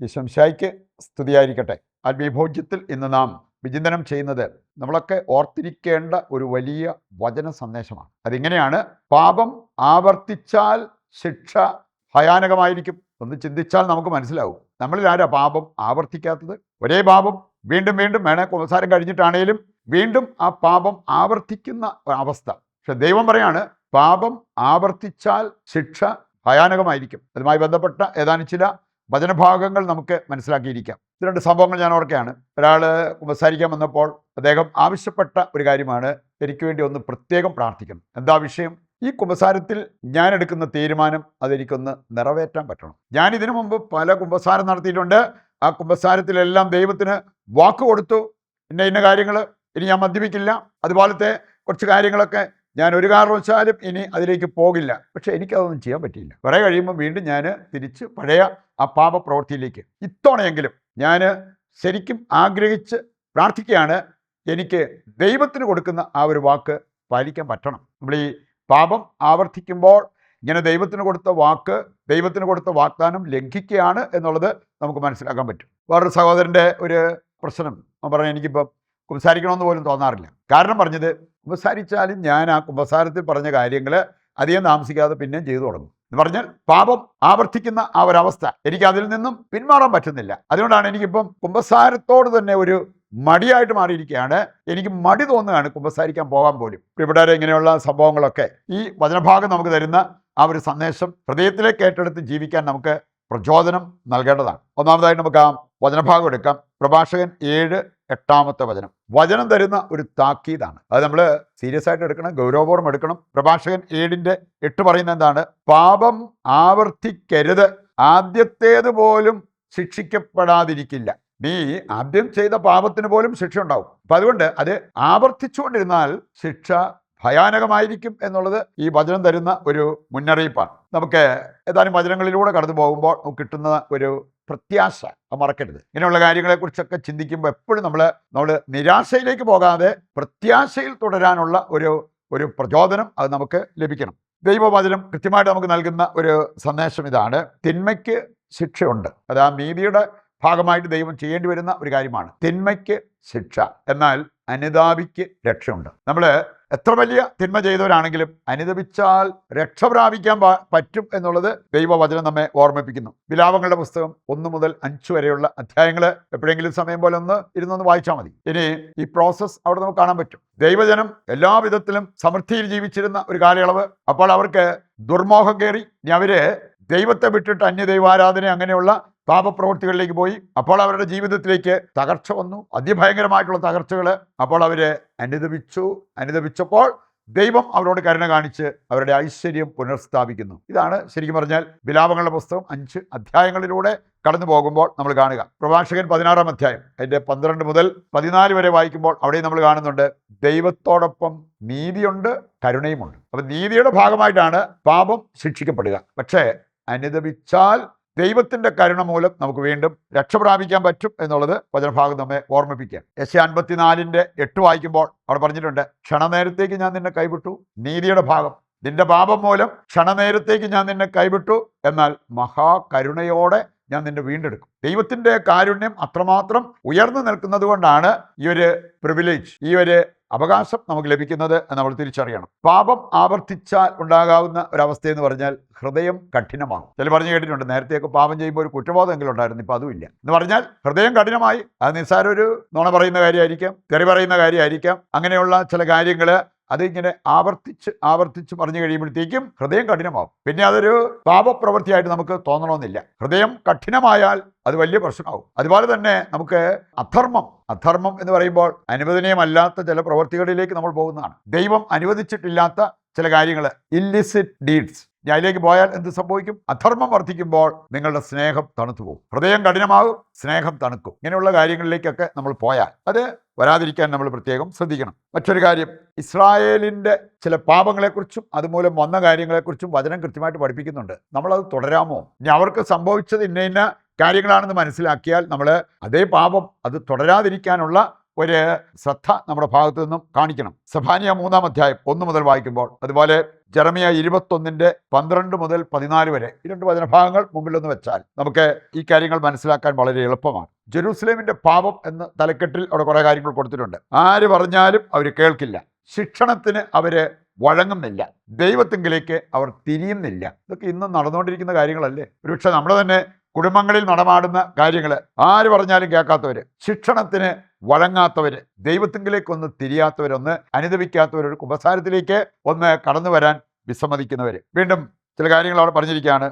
ഈശോമിശിഹായ്ക്ക് സ്തുതിയായിരിക്കട്ടെ. ആത്മീയഭോജ്യത്തിൽ ഇന്ന് നാം വിചിന്തനം ചെയ്യുന്നത് നമ്മളൊക്കെ ഓർത്തിരിക്കേണ്ട ഒരു വലിയ വചന സന്ദേശമാണ്. അതിങ്ങനെയാണ്: പാപം ആവർത്തിച്ചാൽ ശിക്ഷ ഭയാനകമായിരിക്കും. ഒന്ന് ചിന്തിച്ചാൽ നമുക്ക് മനസ്സിലാവും, നമ്മളിൽ ആരാ പാപം ആവർത്തിക്കാത്തത്? ഒരേ പാപം വീണ്ടും വീണ്ടും കുമ്പസാരം കഴിഞ്ഞിട്ടാണേലും വീണ്ടും ആ പാപം ആവർത്തിക്കുന്ന അവസ്ഥ. പക്ഷെ ദൈവം പറയാണ്, പാപം ആവർത്തിച്ചാൽ ശിക്ഷ ഭയാനകമായിരിക്കും. അതുമായി ബന്ധപ്പെട്ട ഏതാനും ചില വചനഭാഗങ്ങൾ നമുക്ക് മനസ്സിലാക്കിയിരിക്കാം. ഇത് രണ്ട് സംഭവങ്ങൾ ഞാൻ ഓർക്കുകയാണ്. ഒരാൾ കുമ്പസാരിക്കാൻ വന്നപ്പോൾ അദ്ദേഹം ആവശ്യപ്പെട്ട ഒരു കാര്യമാണ്: എനിക്ക് വേണ്ടി ഒന്ന് പ്രത്യേകം പ്രാർത്ഥിക്കണം. എന്താ വിഷയം? ഈ കുമ്പസാരത്തിൽ ഞാൻ എടുക്കുന്ന തീരുമാനം അതെനിക്കൊന്ന് നിറവേറ്റാൻ പറ്റണം. ഞാൻ ഇതിനു മുമ്പ് പല കുമ്പസാരം നടത്തിയിട്ടുണ്ട്. ആ കുമ്പസാരത്തിലെല്ലാം ദൈവത്തിന് വാക്ക് കൊടുത്തു, ഇന്ന കാര്യങ്ങൾ ഇനി ഞാൻ മദ്യപിക്കില്ല, അതുപോലത്തെ കുറച്ച് കാര്യങ്ങളൊക്കെ ഞാൻ ഒരു കാരണവശാലും ഇനി അതിലേക്ക് പോകില്ല. പക്ഷെ എനിക്കതൊന്നും ചെയ്യാൻ പറ്റിയില്ല. കുറേ കഴിയുമ്പോൾ വീണ്ടും ഞാൻ തിരിച്ച് പഴയ ആ പാപപ്രവൃത്തിയിലേക്ക്. ഇത്തവണയെങ്കിലും ഞാൻ ശരിക്കും ആഗ്രഹിച്ച് പ്രാർത്ഥിക്കുകയാണ്, എനിക്ക് ദൈവത്തിന് കൊടുക്കുന്ന ആ ഒരു വാക്ക് പാലിക്കാൻ പറ്റണം. നമ്മൾ ഈ പാപം ആവർത്തിക്കുമ്പോൾ ഇങ്ങനെ ദൈവത്തിന് കൊടുത്ത വാക്ക്, ദൈവത്തിന് കൊടുത്ത വാഗ്ദാനം ലംഘിക്കുകയാണ് എന്നുള്ളത് നമുക്ക് മനസ്സിലാക്കാൻ പറ്റും. വേറൊരു സഹോദരൻ്റെ ഒരു പ്രശ്നം പറഞ്ഞാൽ, എനിക്കിപ്പം കുമ്പസാരിക്കണമെന്ന് പോലും തോന്നാറില്ല. കാരണം പറഞ്ഞത്, കുമ്പസാരിച്ചാലും ഞാൻ ആ കുമ്പസാരത്തിൽ പറഞ്ഞ കാര്യങ്ങൾ അധികം താമസിക്കാതെ പിന്നെയും ചെയ്തു തുടങ്ങും എന്ന് പറഞ്ഞാൽ, പാപം ആവർത്തിക്കുന്ന ആ ഒരവസ്ഥ എനിക്ക് അതിൽ നിന്നും പിന്മാറാൻ പറ്റുന്നില്ല. അതുകൊണ്ടാണ് എനിക്കിപ്പം കുമ്പസാരത്തോട് തന്നെ ഒരു മടിയായിട്ട് മാറിയിരിക്കുകയാണ്. എനിക്ക് മടി തോന്നുകയാണ് കുമ്പസാരിക്കാൻ പോകാൻ പോലും. ഇവിടെ ഇങ്ങനെയുള്ള സംഭവങ്ങളൊക്കെ ഈ വചനഭാഗം നമുക്ക് തരുന്ന ആ ഒരു സന്ദേശം ഹൃദയത്തിലേക്ക് ഏറ്റെടുത്ത് ജീവിക്കാൻ നമുക്ക് പ്രചോദനം നൽകേണ്ടതാണ്. ഒന്നാമതായിട്ട് നമുക്ക് ആ വചനഭാഗം എടുക്കാം. പ്രഭാഷകൻ 7:8 വചനം. വചനം തരുന്ന ഒരു താക്കീതാണ്. അത് നമ്മൾ സീരിയസ് ആയിട്ട് എടുക്കണം, ഗൗരവപൂർവ്വം എടുക്കണം. പ്രഭാഷകൻ 7:8 പറയുന്നത് എന്താണ്? പാപം ആവർത്തിക്കരുത്, ആദ്യത്തേത് പോലും ശിക്ഷിക്കപ്പെടാതിരിക്കില്ല. നീ ആദ്യം ചെയ്ത പാപത്തിന് പോലും ശിക്ഷ ഉണ്ടാവും. അപ്പം അതുകൊണ്ട് അത് ആവർത്തിച്ചുകൊണ്ടിരുന്നാൽ ശിക്ഷ ഭയാനകമായിരിക്കും എന്നുള്ളത് ഈ വചനം തരുന്ന ഒരു മുന്നറിയിപ്പാണ്. നമുക്ക് ഏതാനും വചനങ്ങളിലൂടെ കടന്നു പോകുമ്പോൾ നമുക്ക് കിട്ടുന്ന ഒരു പ്രത്യാശ മറക്കരുത്. ഇങ്ങനെയുള്ള കാര്യങ്ങളെക്കുറിച്ചൊക്കെ ചിന്തിക്കുമ്പോൾ എപ്പോഴും നമ്മൾ നിരാശയിലേക്ക് പോകാതെ പ്രത്യാശയിൽ തുടരാനുള്ള ഒരു പ്രചോദനം അത് നമുക്ക് ലഭിക്കണം. ദൈവവചനം കൃത്യമായിട്ട് നമുക്ക് നൽകുന്ന ഒരു സന്ദേശം ഇതാണ്: തിന്മയ്ക്ക് ശിക്ഷയുണ്ട്. അത് ആ നീതിയുടെ ഭാഗമായിട്ട് ദൈവം ചെയ്യേണ്ടി വരുന്ന ഒരു കാര്യമാണ്. തിന്മയ്ക്ക് ശിക്ഷ, എന്നാൽ അനുതാപിക്ക് രക്ഷയുണ്ട്. നമ്മൾ എത്ര വലിയ തിന്മ ചെയ്തവരാണെങ്കിലും അനുദപിച്ചാൽ രക്ഷ പ്രാപിക്കാൻ പറ്റും എന്നുള്ളത് ദൈവവചനം നമ്മെ ഓർമ്മിപ്പിക്കുന്നു. വിലാപങ്ങളുടെ പുസ്തകം 1 മുതൽ 5 വരെയുള്ള അധ്യായങ്ങൾ എപ്പോഴെങ്കിലും സമയം പോലെ ഇരുന്നൊന്ന് വായിച്ചാൽ മതി. ഇനി ഈ പ്രോസസ്സ് അവിടെ നമുക്ക് കാണാൻ പറ്റും. ദൈവജനം എല്ലാവിധത്തിലും സമൃദ്ധിയിൽ ജീവിച്ചിരുന്ന ഒരു കാലയളവ്. അപ്പോൾ അവർക്ക് ദുർമോഹം കയറി. ഇനി അവര് ദൈവത്തെ വിട്ടിട്ട് അന്യദൈവാരാധന അങ്ങനെയുള്ള പാപപ്രവൃത്തികളിലേക്ക് പോയി. അപ്പോൾ അവരുടെ ജീവിതത്തിലേക്ക് തകർച്ച വന്നു, അതിഭയങ്കരമായിട്ടുള്ള തകർച്ചകൾ. അപ്പോൾ അവര് അനുദപിച്ചപ്പോൾ ദൈവം അവരോട് കരുണ കാണിച്ച് അവരുടെ ഐശ്വര്യം പുനഃസ്ഥാപിക്കുന്നു. ഇതാണ് ശരിക്കും പറഞ്ഞാൽ വിലാപങ്ങളുടെ പുസ്തകം 5 അധ്യായങ്ങളിലൂടെ കടന്നു പോകുമ്പോൾ നമ്മൾ കാണുക. പ്രഭാഷകൻ 16 അധ്യായം അതിൻ്റെ 12 മുതൽ 14 വരെ വായിക്കുമ്പോൾ അവിടെയും നമ്മൾ കാണുന്നുണ്ട്, ദൈവത്തോടൊപ്പം നീതിയുണ്ട്, കരുണയുമുണ്ട്. അപ്പം നീതിയുടെ ഭാഗമായിട്ടാണ് പാപം ശിക്ഷിക്കപ്പെടുക. പക്ഷേ അനുദപിച്ചാൽ ദൈവത്തിൻ്റെ കരുണ മൂലം നമുക്ക് വീണ്ടും രക്ഷ പ്രാപിക്കാൻ പറ്റും എന്നുള്ളത് വചനഭാഗം നമ്മെ ഓർമ്മിപ്പിക്കുക. യെശയ്യാ 54:8 വായിക്കുമ്പോൾ അവിടെ പറഞ്ഞിട്ടുണ്ട്, ക്ഷണനേരത്തേക്ക് ഞാൻ നിന്നെ കൈവിട്ടു. നീതിയുടെ ഭാഗം, നിന്റെ പാപം മൂലം ക്ഷണനേരത്തേക്ക് ഞാൻ നിന്നെ കൈവിട്ടു, എന്നാൽ മഹാകരുണയോടെ ഞാൻ നിന്നെ വീണ്ടെടുക്കും. ദൈവത്തിൻ്റെ കാരുണ്യം അത്രമാത്രം ഉയർന്നു നിൽക്കുന്നത് കൊണ്ടാണ് ഈ ഒരു പ്രിവിലേജ്, ഈ ഒരു അവകാശം നമുക്ക് ലഭിക്കുന്നത് എന്ന് നമ്മൾ തിരിച്ചറിയണം. പാപം ആവർത്തിച്ചാൽ ഉണ്ടാകാവുന്ന ഒരവസ്ഥയെന്ന് പറഞ്ഞാൽ ഹൃദയം കഠിനമാകും. ചില പറഞ്ഞു കേട്ടിട്ടുണ്ട്, നേരത്തെയൊക്കെ പാപം ചെയ്യുമ്പോൾ ഒരു കുറ്റബോധമെങ്കിലും ഉണ്ടായിരുന്നു, ഇപ്പം അതുമില്ല എന്ന് പറഞ്ഞാൽ ഹൃദയം കഠിനമായി. അത് നിസ്സാര ഒരു നുണ പറയുന്ന കാര്യമായിരിക്കാം, തെറി പറയുന്ന കാര്യമായിരിക്കാം. അങ്ങനെയുള്ള ചില കാര്യങ്ങൾ അതിങ്ങനെ ആവർത്തിച്ച് പറഞ്ഞു കഴിയുമ്പോഴത്തേക്കും ഹൃദയം കഠിനമാകും. പിന്നെ അതൊരു പാപപ്രവൃത്തിയായിട്ട് നമുക്ക് തോന്നണമെന്നില്ല. ഹൃദയം കഠിനമായാൽ അത് വലിയ പ്രശ്നമാകും. അതുപോലെ തന്നെ നമുക്ക് അധർമ്മം എന്ന് പറയുമ്പോൾ അനുവദനീയമല്ലാത്ത ചില പ്രവൃത്തികളിലേക്ക് നമ്മൾ പോകുന്നതാണ്. ദൈവം അനുവദിച്ചിട്ടില്ലാത്ത ചില കാര്യങ്ങൾ, ഇല്ലിസിറ്റ് ഡീഡ്സ്. അതിലേക്ക് പോയാൽ എന്ത് സംഭവിക്കും? അധർമ്മം വർദ്ധിക്കുമ്പോൾ നിങ്ങളുടെ സ്നേഹം തണുത്തു പോകും, ഹൃദയം കഠിനമാകും, സ്നേഹം തണുക്കും. ഇങ്ങനെയുള്ള കാര്യങ്ങളിലേക്കൊക്കെ നമ്മൾ പോയാൽ അത് വരാതിരിക്കാൻ നമ്മൾ പ്രത്യേകം ശ്രദ്ധിക്കണം. മറ്റൊരു കാര്യം, ഇസ്രായേലിൻ്റെ ചില പാപങ്ങളെക്കുറിച്ചും അതുമൂലം വന്ന കാര്യങ്ങളെക്കുറിച്ചും വചനം കൃത്യമായിട്ട് പഠിപ്പിക്കുന്നുണ്ട്. നമ്മളത് തുടരാമോ? ഇനി അവർക്ക് സംഭവിച്ചത് ഇന്ന കാര്യങ്ങളാണെന്ന് മനസ്സിലാക്കിയാൽ നമ്മൾ അതേ പാപം അത് തുടരാതിരിക്കാനുള്ള ഒരു ശ്രദ്ധ നമ്മുടെ ഭാഗത്തു നിന്നും കാണിക്കണം. സെഫാനിയ 3 അധ്യായം 1 മുതൽ വായിക്കുമ്പോൾ, അതുപോലെ ജെറമിയ 21:12 മുതൽ 14 വരെ ഈ 2 വചനഭാഗങ്ങൾ മുമ്പിലൊന്ന് വെച്ചാൽ നമുക്ക് ഈ കാര്യങ്ങൾ മനസ്സിലാക്കാൻ വളരെ എളുപ്പമാണ്. ജെറൂസലേമിന്റെ പാപം എന്ന തലക്കെട്ടിൽ അവിടെ കുറേ കാര്യങ്ങൾ കൊടുത്തിട്ടുണ്ട്. ആര് പറഞ്ഞാലും അവർ കേൾക്കില്ല, ശിക്ഷണത്തിന് അവര് വഴങ്ങുന്നില്ല, ദൈവത്തിങ്കിലേക്ക് അവർ തിരിയുന്നില്ല. ഇതൊക്കെ ഇന്ന് നടന്നുകൊണ്ടിരിക്കുന്ന കാര്യങ്ങളല്ലേ? ഒരുപക്ഷെ നമ്മുടെ തന്നെ കുടുംബങ്ങളിൽ നടമാടുന്ന കാര്യങ്ങൾ. ആര് പറഞ്ഞാലും കേൾക്കാത്തവര്, ശിക്ഷണത്തിന് വഴങ്ങാത്തവര്, ദൈവത്തിങ്കിലേക്കൊന്ന് തിരിയാത്തവരൊന്ന് അനുദപിക്കാത്തവരൊരു കുമ്പസാരത്തിലേക്ക് ഒന്ന് കടന്നു വരാൻ വിസമ്മതിക്കുന്നവര്. വീണ്ടും ചില കാര്യങ്ങൾ അവിടെ പറഞ്ഞിരിക്കുകയാണ്.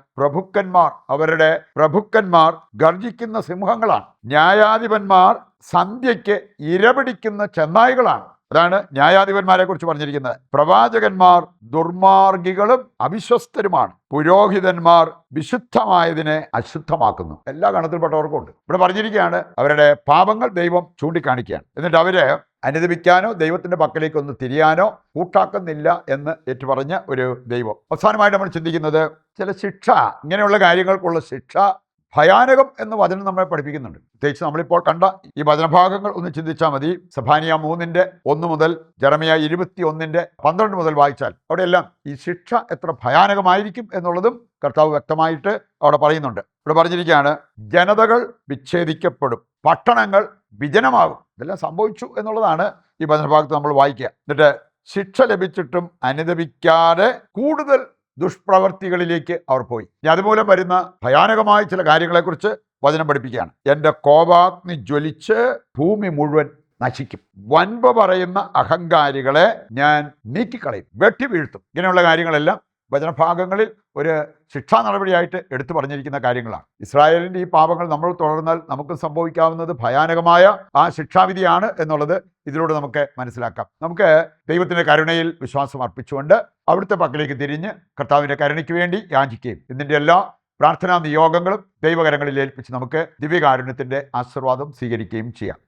അവരുടെ പ്രഭുക്കന്മാർ ഗർജിക്കുന്ന സിംഹങ്ങളാണ്, ന്യായാധിപന്മാർ സന്ധ്യയ്ക്ക് ഇരപിടിക്കുന്ന ചെന്നായ്കളാണ്. അതാണ് ന്യായാധിപന്മാരെ കുറിച്ച് പറഞ്ഞിരിക്കുന്നത്. പ്രവാചകന്മാർ ദുർമാർഗികളും അവിശ്വസ്തരുമാണ്, പുരോഹിതന്മാർ വിശുദ്ധമായതിനെ അശുദ്ധമാക്കുന്നു. എല്ലാ ഗണത്തിൽപ്പെട്ടവർക്കും ഉണ്ട്. ഇവിടെ പറഞ്ഞിരിക്കുകയാണ് അവരുടെ പാപങ്ങൾ ദൈവം ചൂണ്ടിക്കാണിക്കുകയാണ്. എന്നിട്ട് അവര് അനുദപിക്കാനോ ദൈവത്തിന്റെ പക്കലേക്ക് ഒന്ന് തിരിയാനോ കൂട്ടാക്കുന്നില്ല എന്ന് ഏറ്റുപറഞ്ഞ ഒരു ദൈവം. അവസാനമായിട്ട് നമ്മൾ ചിന്തിക്കുന്നത് ചില ശിക്ഷ, ഇങ്ങനെയുള്ള കാര്യങ്ങൾക്കുള്ള ശിക്ഷ ഭയാനകം എന്ന് വചനം നമ്മളെ പഠിപ്പിക്കുന്നുണ്ട്. പ്രത്യേകിച്ച് നമ്മളിപ്പോൾ കണ്ട ഈ വചനഭാഗങ്ങൾ ഒന്ന് ചിന്തിച്ചാൽ മതി. സെഫാനിയ 3:1 മുതൽ ജെറമിയ 21:12 മുതൽ വായിച്ചാൽ അവിടെയെല്ലാം ഈ ശിക്ഷ എത്ര ഭയാനകമായിരിക്കും എന്നുള്ളതും കർത്താവ് വ്യക്തമായിട്ട് അവിടെ പറയുന്നുണ്ട്. ഇവിടെ പറഞ്ഞിരിക്കുകയാണ്, ജനതകൾ വിച്ഛേദിക്കപ്പെടും, പട്ടണങ്ങൾ വിജനമാകും. ഇതെല്ലാം സംഭവിച്ചു എന്നുള്ളതാണ് ഈ വചനഭാഗത്ത് നമ്മൾ വായിക്കുക. എന്നിട്ട് ശിക്ഷ ലഭിച്ചിട്ടും അനുദപിക്കാതെ കൂടുതൽ ദുഷ്പ്രവർത്തികളിലേക്ക് അവർ പോയി. ഇനി അതുമൂലം വരുന്ന ഭയാനകമായ ചില കാര്യങ്ങളെക്കുറിച്ച് വചനം പഠിപ്പിക്കുകയാണ്. എൻ്റെ കോപാഗ്നി ജ്വലിച്ച് ഭൂമി മുഴുവൻ നശിക്കും, വൻപ പറയുന്ന അഹങ്കാരികളെ ഞാൻ നീക്കിക്കളയും, വെട്ടി വീഴ്ത്തും. ഇങ്ങനെയുള്ള കാര്യങ്ങളെല്ലാം വചനഭാഗങ്ങളിൽ ഒരു ശിക്ഷാ നടപടിയായിട്ട് എടുത്തു പറഞ്ഞിരിക്കുന്ന കാര്യങ്ങളാണ്. ഇസ്രായേലിൻ്റെ ഈ പാപങ്ങൾ നമ്മൾ തുടർന്നാൽ നമുക്ക് സംഭവിക്കാവുന്നത് ഭയാനകമായ ആ ശിക്ഷാവിധിയാണ് എന്നുള്ളത് ഇതിലൂടെ നമുക്ക് മനസ്സിലാക്കാം. നമുക്ക് ദൈവത്തിൻ്റെ കരുണയിൽ വിശ്വാസം അർപ്പിച്ചുകൊണ്ട് അവിടുത്തെ പക്കലേക്ക് തിരിഞ്ഞ് കർത്താവിൻ്റെ കരുണയ്ക്ക് വേണ്ടി യാചിക്കുകയും ഇതിൻ്റെ എല്ലാ പ്രാർത്ഥനാ നിയോഗങ്ങളും ദൈവകരങ്ങളിൽ ഏൽപ്പിച്ച് നമുക്ക് ദിവ്യകാരുണ്യത്തിൻ്റെ ആശീർവാദം സ്വീകരിക്കുകയും ചെയ്യാം.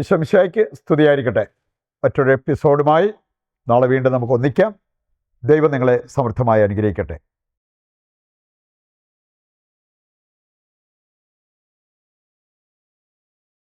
ഈശോമിശിഹായ്ക്ക് സ്തുതിയായിരിക്കട്ടെ. മറ്റൊരു എപ്പിസോഡുമായി നാളെ വീണ്ടും നമുക്ക് ഒന്നിക്കാം. ദൈവം നിങ്ങളെ സമൃദ്ധമായി അനുഗ്രഹിക്കട്ടെ.